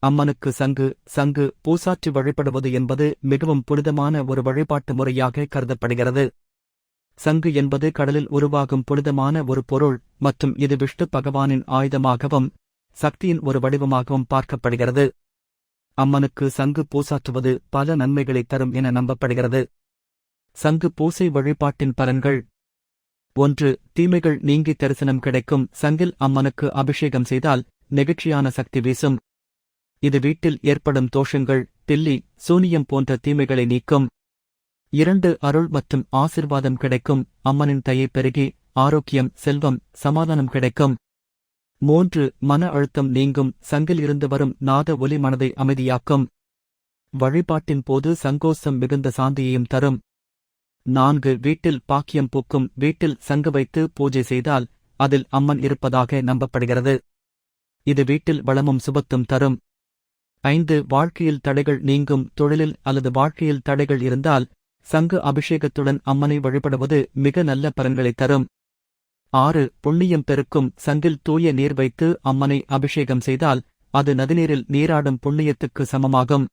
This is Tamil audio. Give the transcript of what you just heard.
அம்மனுக்கு சங்கு பூசாற்றி வழிபடுவது என்பது மிகவும் புனிதமான ஒரு வழிபாட்டு முறையாக கருதப்படுகிறது. சங்கு என்பது கடலில் உருவாகும் புனிதமான ஒரு பொருள் மற்றும் இது விஷ்ணு பகவானின் ஆயுதமாகவும் சக்தியின் ஒரு வடிவமாகவும் பார்க்கப்படுகிறது. அம்மனுக்கு சங்கு பூசாற்றுவது பல நன்மைகளை தரும் என நம்பப்படுகிறது. சங்கு பூசை வழிபாட்டின் பலன்கள்: 1. தீமைகள் நீங்கி தரிசனம் கிடைக்கும். சங்கில் அம்மனுக்கு அபிஷேகம் செய்தால் நெகிழ்ச்சியான சக்தி வீசும். இது வீட்டில் ஏற்படும் தோஷங்கள், பில்லி, சூனியம் போன்ற தீமைகளை நீக்கும். 2. அருள் மற்றும் ஆசிர்வாதம் கிடைக்கும். அம்மனின் தயை பெருகி ஆரோக்கியம், செல்வம், சமாதானம் கிடைக்கும். 3. மன அழுத்தம் நீங்கும். சங்கில் இருந்து வரும் நாத ஒலி மனதை அமைதியாக்கும். வழிபாட்டின் போது சங்கோஷம் மிகுந்த சாந்தியையும் தரும். 4. வீட்டில் பாக்கியம் பூக்கும். வீட்டில் சங்கு வைத்து பூஜை செய்தால் அதில் அம்மன் இருப்பதாக நம்பப்படுகிறது. இது வீட்டில் வளமும் சுபத்தும் தரும். 5. வாழ்க்கையில் தடைகள் நீங்கும். தொழிலில் அல்லது வாழ்க்கையில் தடைகள் இருந்தால் சங்கு அபிஷேகத்துடன் அம்மனை வழிபடுவது மிக நல்ல பலன்களை தரும். 6. புண்ணியம் பெருக்கும். சங்கில் தூய நீர் வைத்து அம்மனை அபிஷேகம் செய்தால் அது நதிநீரில் நீராடும் புண்ணியத்துக்கு சமமாகும்.